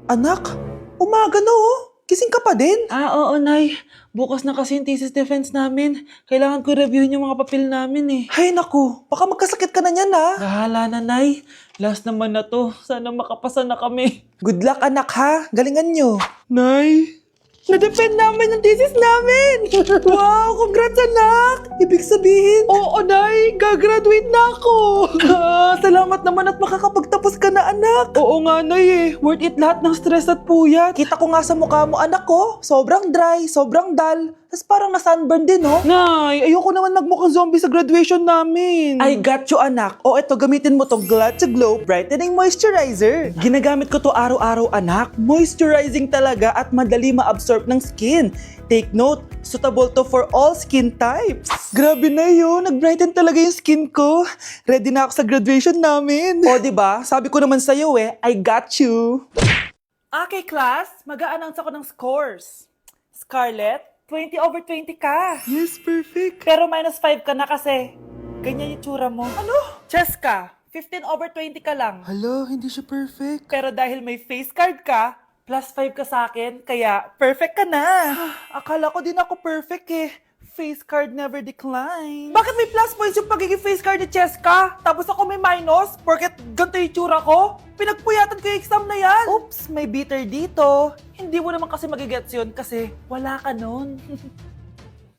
Anak, umaga na oh. Gising ka pa din? Oo, Nay. Bukas na kasi yung thesis defense namin. Kailangan ko reviewin yung mga papel namin eh. Hay naku, baka magkasakit ka na niyan ha. Bahala na, Nay. Last naman na to. Sana makapasa na kami. Good luck anak ha, galingan nyo. Nay, na-defend namin yung thesis namin! Wow, congrats anak! Ibig sabihin, Oo, Nay. Gagraduate na ako. salamat naman at makakapagtapos ka na anak. Oo nga, Nay eh. Worth it lahat ng stress at puyat. Kita ko nga sa mukha mo anak ko, sobrang dry, sobrang dull. Tapos parang na-sunburn din oh. Nay, ayoko naman magmukhang zombie sa graduation namin. I got you anak. O eto, gamitin mo tong Glad to Glow Brightening Moisturizer. Ginagamit ko to araw-araw anak. Moisturizing talaga at madali ma-absorb ng skin. Take note, suitable to for all skin types. Grabe na yun, nag-brighten talaga yung skin ko. Ready na ako sa graduation namin. O diba, sabi ko naman sa'yo I got you. Okay class, mag-a-announce ako ng scores. Scarlett, 20/20 ka. Yes, perfect. Pero -5 ka na kasi ganyan yung tsura mo. Ano? Cheska, 15/20 ka lang. Hala, hindi siya perfect. Pero dahil may face card ka, +5 ka sa akin, kaya perfect ka na. Akala ko din ako perfect eh. Face card never decline. Bakit may plus points yung pagiging face card ni Cheska? Tapos ako may minus? Porket ganito yung tsura ko? Pinagpuyatan ko yung exam na yan. Oops, may bitter dito. Hindi mo naman kasi magigets yun kasi wala ka nun.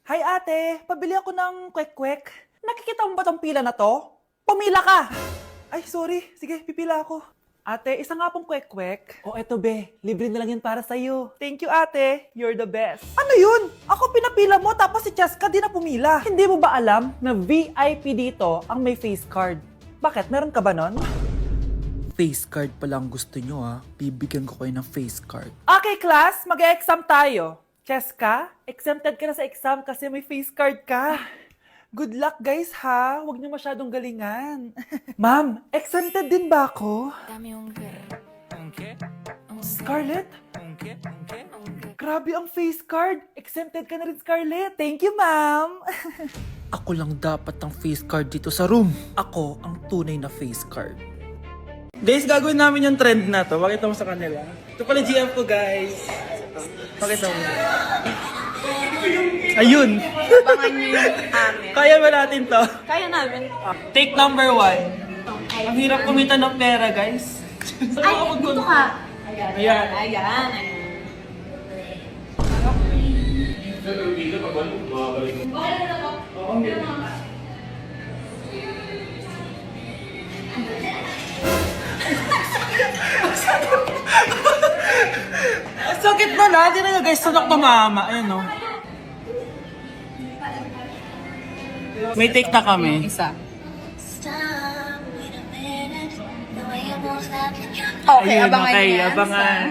Hi ate, pabili ako ng kwek-kwek. Nakikita mo ba tong pila na to? Pumila ka! Ay, sorry. Sige, pipila ako. Ate, isa nga pong kwek-kwek. O eto be, libre na lang yan para sa'yo. Thank you ate, you're the best. Ano yun? Ako pinapila mo tapos si Cheska di na pumila. Hindi mo ba alam na VIP dito ang may face card? Bakit? Meron ka ba nun? Face card pa lang gusto nyo ha. Bibigyan ko kayo ng face card. Okay class, mag-exam tayo. Cheska, exempted ka na sa exam kasi may face card ka. Good luck guys ha, huwag niyo masyadong galingan. Ma'am, exempted din ba ako? Scarlett? Grabe ang face card. Exempted ka na rin, Scarlett. Thank you, ma'am. Ako lang dapat ang face card dito sa room. Ako ang tunay na face card. Guys, gagawin namin yung trend na to. Pakita mo sa kanila. Ito pala yung GF ko, guys. Pakita mo. Ayun. Abangan niyo yung amin. Kaya ba natin to? Kaya namin. Take number 1. Ang hirap kumita ng pera, guys. Ay, dito ka. Ayan. Ayan. Sakit na natin na guys. Sanak na mama. Ayan o. May take na kami. Isa. Okay, abangan okay, niyo yan. abangan.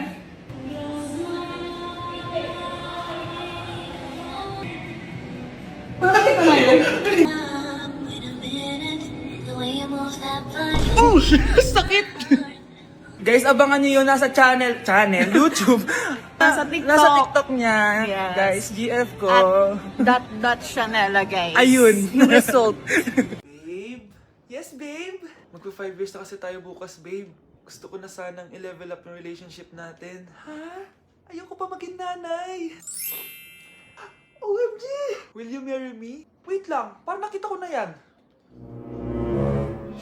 Oh, sakit! Guys, abangan niyo yun nasa channel, YouTube. Nasa TikTok. Nasa TikTok niya. Yes. Guys, GF ko. At Chanela, guys. Ayun. Result. Babe? Yes, babe? Magpa 5 years na kasi tayo bukas, babe. Gusto ko na sanang i-level up yung relationship natin. Ha? Ayoko pa maging nanay. OMG! Will you marry me? Wait lang, parang nakita ko na yan.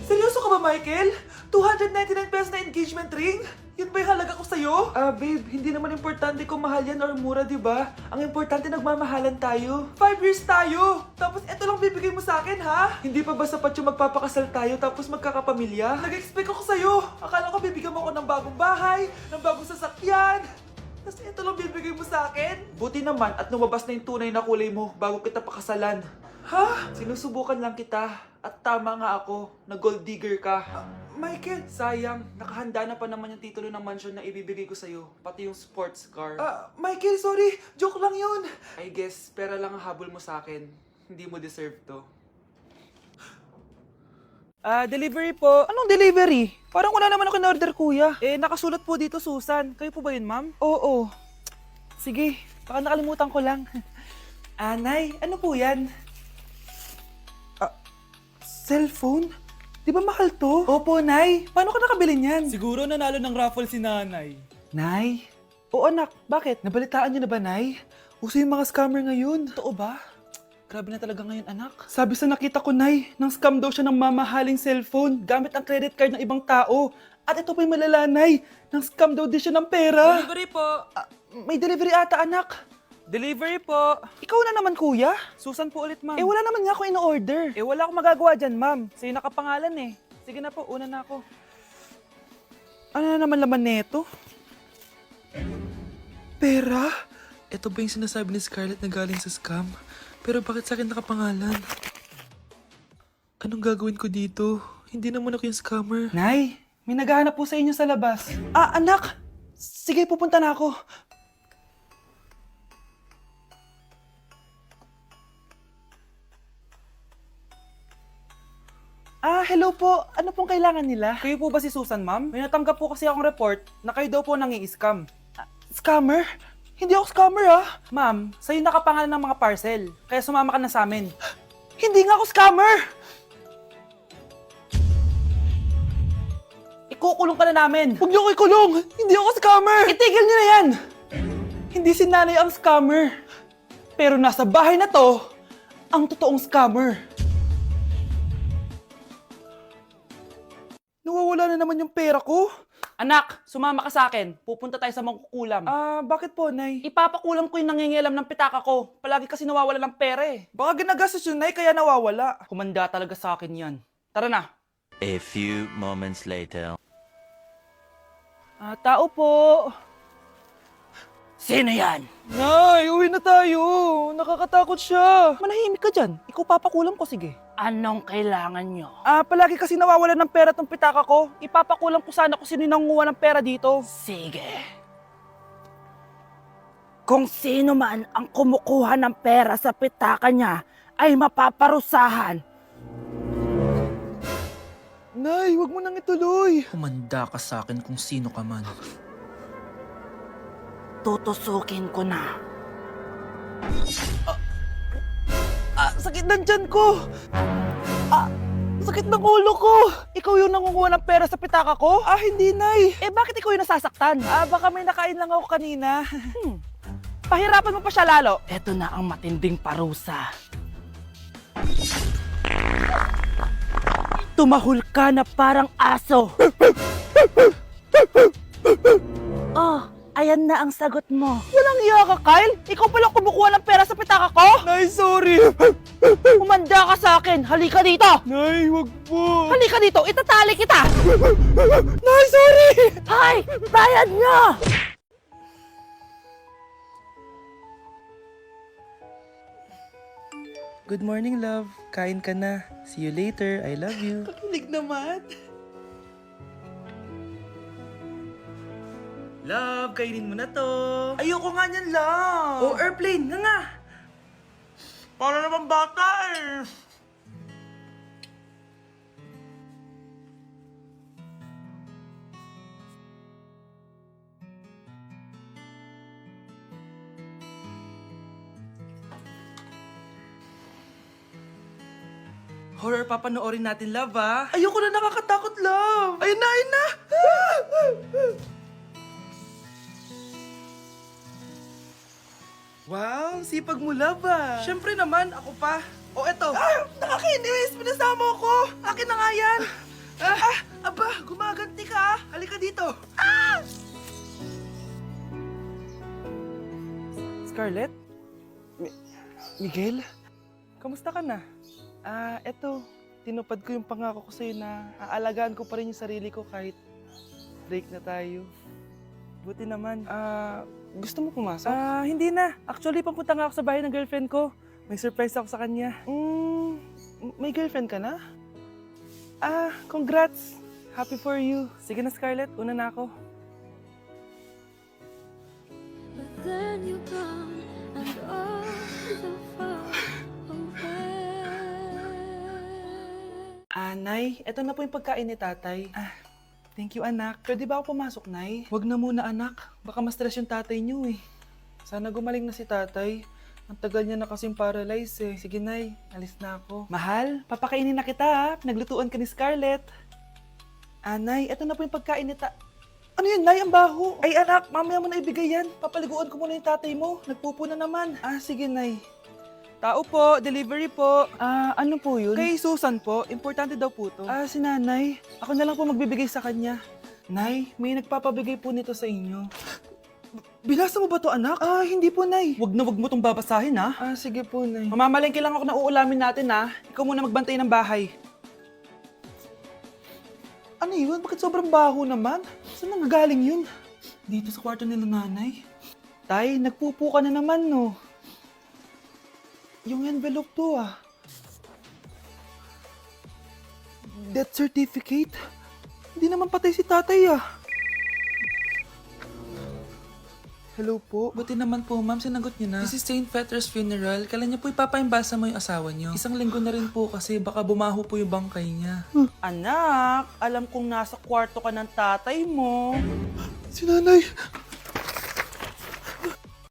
Seryoso ka ba, Michael? 299 pesos na engagement ring? Yun ba yung halaga ko sa'yo? Babe, hindi naman importante kung mahal yan or mura, di ba? Ang importante, nagmamahalan tayo. 5 years tayo! Tapos eto lang bibigay mo sa akin, ha? Hindi pa ba sapat yung magpapakasal tayo tapos magkakapamilya? Nag-expect ako sa'yo. Akala ko bibigyan mo ako ng bagong bahay, ng bagong sasakyan. Tapos eto lang bibigay mo sa akin? Buti naman at lumabas na yung tunay na kulay mo bago kita pakasalan. Ha? Sinusubukan lang kita at tama nga ako na gold digger ka. Michael? Sayang, nakahanda na pa naman yung titulo ng mansion na ibibigay ko sa'yo, pati yung sports car. Michael, sorry. Joke lang yun. I guess, pera lang ang habol mo sa akin. Hindi mo deserve to. Delivery po. Anong delivery? Parang wala naman ako in-order, kuya. Nakasulat po dito, Susan. Kayo po ba yun, ma'am? Oo. Sige, baka nakalimutan ko lang. Nay, ano po yan? Cellphone? Di ba mahal to? Opo, Nay. Paano ka nakabili niyan? Siguro nanalo ng raffle si nanay. Nay? Oo anak, bakit? Nabalitaan niyo na ba, Nay? Uso yung mga scammer ngayon. Totoo ba? Grabe na talaga ngayon, anak. Sabi sa nakita ko, Nay, nang scam daw siya ng mamahaling cellphone gamit ang credit card ng ibang tao. At ito pa yung malala, Nay, nang scam daw din siya ng pera. Delivery po. May delivery ata, anak. Delivery po. Ikaw na naman, kuya. Susan po ulit, ma'am. Wala naman nga ako in-order. Wala akong magagawa dyan, ma'am. Sa'yo nakapangalan eh. Sige na po, una na ako. Ano na naman laman neto? Pera? Ito ba yung sinasabi ni Scarlett na galing sa scam? Pero bakit sa akin nakapangalan? Anong gagawin ko dito? Hindi naman ako yung scammer. Nay, may naghahanap po sa inyo sa labas. Anak! Sige, pupunta na ako. Hello po. Ano pong kailangan nila? Kayo po ba si Susan, ma'am? May natanggap po kasi akong report na kayo daw po nangi-scam. Scammer? Hindi ako scammer, Ma'am, sa'yo nakapangalan ng mga parcel. Kaya sumama ka na sa amin. Hindi nga ako scammer! Ikukulong ka na namin. Huwag niyo ko ikulong! Hindi ako scammer! Itigil niyo na yan! Hindi si nanay ang scammer. Pero nasa bahay na to, ang totoong scammer. Nawawala na naman yung pera ko. Anak, sumama ka sa akin. Pupunta tayo sa mangkukulam. Bakit po, Nay? Ipapakulam ko yung nangingialam ng pitaka ko. Palagi kasi nawawala ng pera eh. Baka ginagastos yun, Nay, kaya nawawala. Kumanda talaga sa akin yan. Tara na. A few moments later. Tao po. Sino yan? Nay, uwi na tayo. Nakakatakot siya. Manahimik ka dyan. Ikaw papakulam ko, sige. Anong kailangan nyo? Palagi kasi nawawala ng pera tong pitaka ko. Ipapakulam ko sana kung sino yung nangunguha ng pera dito. Sige. Kung sino man ang kumukuha ng pera sa pitaka niya ay mapaparusahan. Nay, wag mo nang ituloy. Humanda ka sa akin kung sino ka man. Tutusukin ko na. Sakit ng tiyan ko. Sakit ng ulo ko. Ikaw yung nangunguha ng pera sa pitaka ko? Hindi, Nay. Bakit ikaw yung nasasaktan? Baka may nakain lang ako kanina. Pahirapan mo pa siya lalo. Ito na ang matinding parusa. Tumahol ka na parang aso. Oh, ayan na ang sagot mo. Walang iya ka, Kyle. Ikaw palang kumukuha ng pera sa pitaka ko? Nay, sorry. Humanda ka sa akin. Halika dito. Nay, wag po. Halika dito. Itatali kita. Nay, sorry. Hay! Bayad nyo! Good morning, love. Kain ka na. See you later. I love you. Kakilig naman. Love, kainin mo na to. Ayoko nga niyan, love. Oh, airplane. Nga. Para naman bata eh. Horror papanoorin natin, love, Ayoko na, nakakatakot, love. Ayun na, ayun na. Wow, sipag mo, love, Siyempre naman, ako pa. Eto. Nakakainis, pinasama ko. Akin na nga yan. Aba, gumaganti ka. Halika dito. Scarlett? Miguel? Kamusta ka na? Eto, tinupad ko yung pangako ko sa'yo na aalagaan ko pa rin yung sarili ko kahit break na tayo. Buti naman. Gusto mo pumasok? Hindi na. Actually, papunta nga ako sa bahay ng girlfriend ko. May surprise ako sa kanya. May girlfriend ka na? Congrats. Happy for you. Sige na, Scarlett. Una na ako. But then you gone and all so far away. Nay, eto na po yung pagkain ni tatay. Thank you, anak. Pwede ba ako pumasok, Nay? Wag na muna, anak. Baka ma-stress yung tatay niyo eh. Sana gumaling na si tatay. Ang tagal niya na kasing paralyzed eh. Sige, Nay. Alis na ako. Mahal, papakainin na kita ha. Pinaglutuan ka ni Scarlett. Nay, eto na po yung pagkain ni Ano yun, Nay? Ang baho. Ay anak, mamaya mo na ibigay yan. Papaliguan ko muna yung tatay mo. Nagpupo na naman. Sige, Nay. Tao po, delivery po. Ano po yun? Kay Susan po, importante daw po to. Si Nanay. Ako na lang po magbibigay sa kanya. Nay, may nagpapabigay po nito sa inyo. Binasa mo ba to, anak? Hindi po, Nay. Wag na wag mo tong babasahin, ha? Sige po, Nay. Mamamalengke lang ako na uulamin natin, ha? Ikaw muna magbantay ng bahay. Ano yun? Bakit sobrang baho naman? Saan nanggagaling yun? Dito sa kwarto nila nanay. Tay, nagpupo ka na naman, no? Yung envelope to, Death certificate? Hindi naman patay si tatay, Hello po. Buti naman po, ma'am, sinagot niyo na. This is St. Peter's Funeral. Kailan niyo po ipapaimbasa mo yung asawa niyo? Isang linggo na rin po kasi baka bumaho po yung bangkay niya. Anak, alam kong nasa kwarto ka ng tatay mo. Si nanay!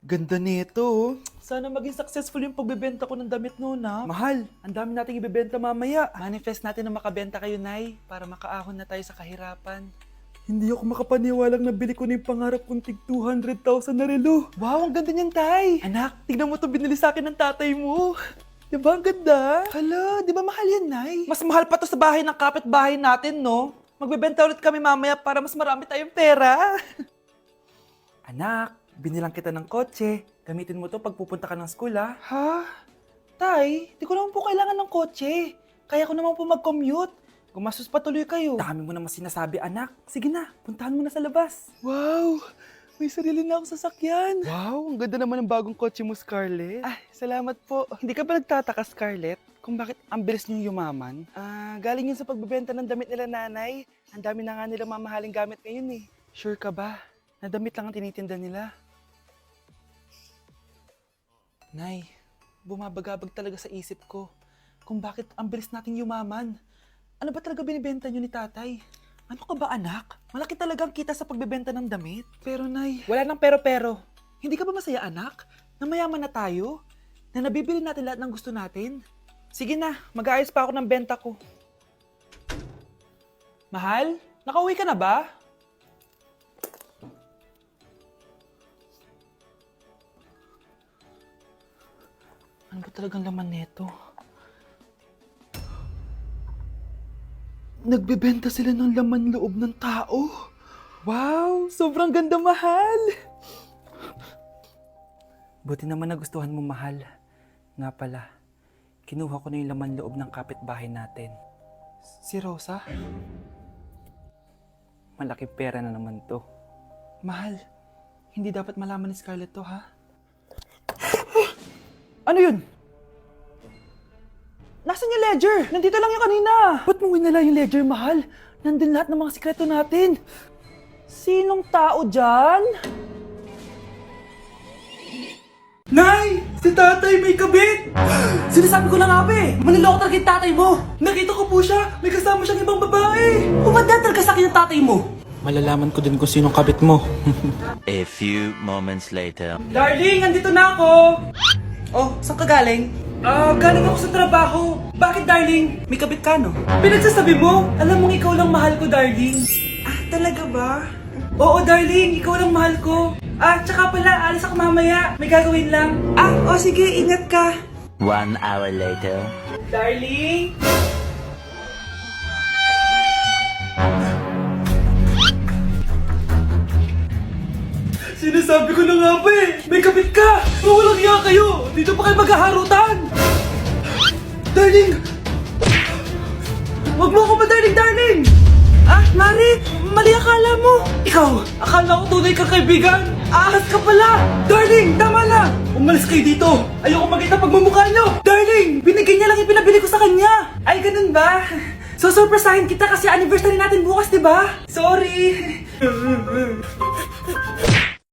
Ganda nito, Sana maging successful yung pagbebenta ko ng damit noon, ha? Mahal, ang dami nating ibebenta mamaya. Manifest natin na makabenta kayo, Nay, para makaahon na tayo sa kahirapan. Hindi ako makapaniwalang nabili ko na yung pangarap kong tig 200,000 na relo. Wow, ang ganda niyan, Tay. Anak, tignan mo to binili sa akin ng tatay mo. Diba ang ganda? Hala, di ba mahal yan, Nay? Mas mahal pa to sa bahay ng kapitbahay natin, no? Magbebenta ulit kami mamaya para mas marami tayong pera. Anak, binilang kita ng kotse. Gamitin mo to pag pupunta ka ng school, ha? Ha? Tay, di ko naman po kailangan ng kotse. Kaya ko naman po mag-commute. Gumastos pa tuloy kayo. Dami mo naman sinasabi, anak. Sige na, puntahan mo na sa labas. Wow! May sarili na akong sasakyan. Wow, ang ganda naman ng bagong kotse mo, Scarlett. Salamat po. Hindi ka ba nagtataka, Scarlett, kung bakit ang bilis niyong yumaman? Galing yun sa pagbebenta ng damit nila nanay. Ang dami na nga nilang mamahaling gamit ngayon eh. Sure ka ba? Na damit lang ang tinitinda nila? Nay, bumabagabag talaga sa isip ko kung bakit ang bilis nating yumaman. Ano ba talaga binibenta niyo ni tatay? Ano ka ba, anak? Malaki talagang kita sa pagbebenta ng damit. Pero, Nay, wala nang pero-pero. Hindi ka ba masaya, anak? Na mayaman na tayo? Na nabibili natin lahat ng gusto natin? Sige na, mag-aayos pa ako ng benta ko. Mahal, nakauwi ka na ba? Ano ba talagang laman neto? Nagbebenta sila ng laman loob ng tao. Wow, sobrang ganda, mahal. Buti naman nagustuhan mo, mahal. Nga pala, kinuha ko na yung laman loob ng kapitbahay natin. Si Rosa? Malaking pera na naman to. Mahal, hindi dapat malaman ni Scarlett to, ha? Ano yun? Nasaan yung ledger? Nandito lang yung kanina. Ba't mo winala yung ledger, mahal? Nandun lahat ng mga sikreto natin. Sinong tao dyan? Nay! Si tatay may kabit! Sinasabi ko na nga ba eh! Maniloko talaga yung tatay mo! Nakita ko po siya! May kasama siyang ibang babae! Umanda talaga sa akin yung tatay mo! Malalaman ko din kung sinong kabit mo. A few moments later. Darling, andito na ako! Oh, saan ka galing? Galing ako sa trabaho. Bakit, darling? May kabit ka, no? Pinagsasabi mo? Alam mong ikaw lang mahal ko, darling. Talaga ba? Oo, darling. Ikaw lang mahal ko. Tsaka pala, alis ako mamaya. May gagawin lang. Sige. Ingat ka. 1 hour later. Darling? Sinasabi ko na nga ba eh! May kabit ka! Mawalang iya kayo! Dito pa kayo maghaharutan! Darling! Huwag mo ako ba, darling! Mari! Mali akala mo! Ikaw! Akala ko tunay kang kaibigan! Ahas ka pala! Darling! Tama na! Umalis kayo dito! Ayoko makita pagmumukha nyo! Darling! Binigay niya lang yung pinabili ko sa kanya! Ay, ganun ba? So, surpresahin kita kasi anniversary natin bukas, di ba? Sorry!